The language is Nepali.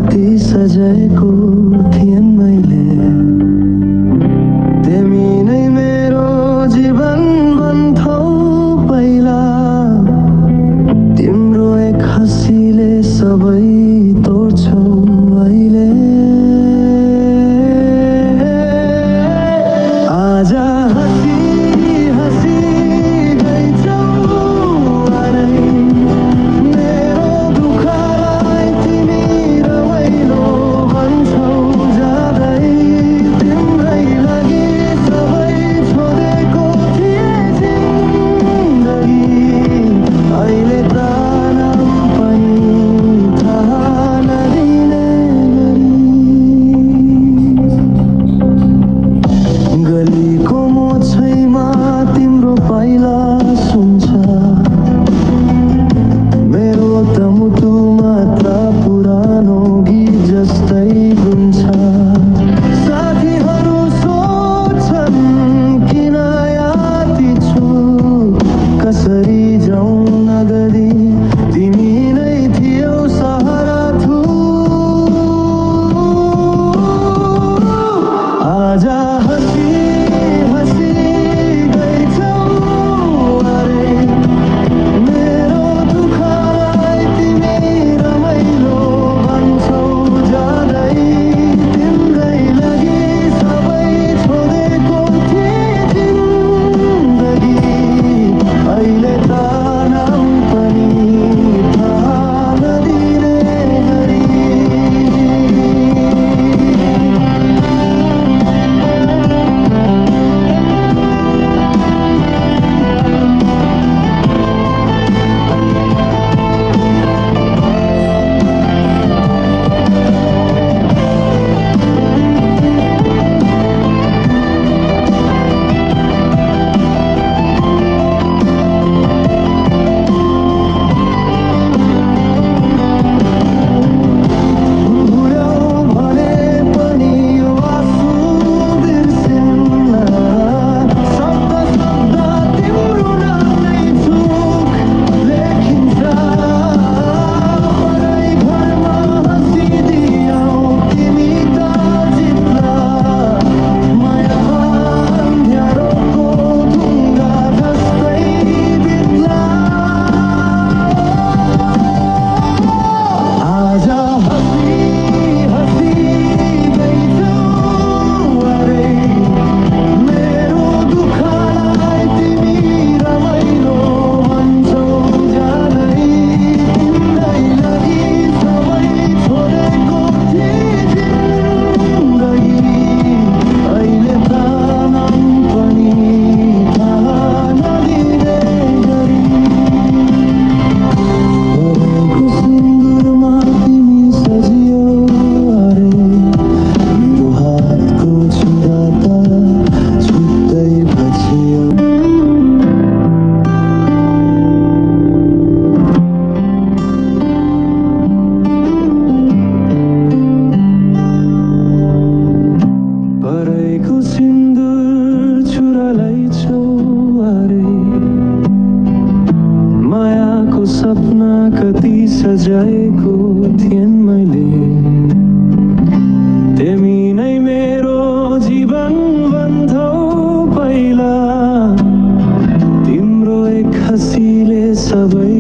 कति सजाएको थिएन मैले, तिमी नै मेरो जीवन भन्थौ पहिला। तिम्रो एक हँसीले सबै तोड्छौ अहिले। आज हँसी हँसी गइछौ अरे, मेरो दुःखलाई तिमी रमाइलो भन्छौ जाँदै। तिम्रै लागि सबै छोडेको थिएँ जिन्दगी, अहिले त नाम पनि थाहा नदिने गरी। गलीको मोछैमा तिम्रो पाइला सुन्छ, मेरो त मुटु मात्र पुरानो गीत जस्तै गुन्छ। साथीहरू सोध्छन् किन याति छु, कसरी जाउँ नगरी तिमी नै थियौ सहारा थु। आज हँसी हँसी गइछौ अरे, मेरो दुःखलाई तिमी रमाइलो भन्छौ जाँदै। तिम्रै लागि सबै छोडेको थिएँ जिन्दगी, अहिले त नाम पनि थाहा नदिने गरी। भुल्यौ भने पनि यो आँसु बिर्सिन्न, शब्द शब्द तिम्रो नामै चोख लेखिन्छ। परै घरमा हाँसिदियौ तिमी त जित्ला, मायामा अँध्यारोको ढुङ्गा जस्तै बित्ला। आज हँसी हँसी गइछौ अरे, मेरो दुःखलाई तिमी रमाइलो भन्छौ जाँदै। तिम्रै लागि सबै छोडेको थिएँ जिन्दगी, अहिले त नाम पनि थाहा नदिने गरी। परेको सिन्दुरमा तिमी सजियौ अरे, मेरो हातको छुरा त छुट्टै भजियौ। परेको सिन्दुर छुरालाई छौ अरे, मायाको सपना कति सजाएको थिएन मैले, तिमी नै मेरो जीवन भन्थौ पहिला। तिम्रो एक हँसीले सबै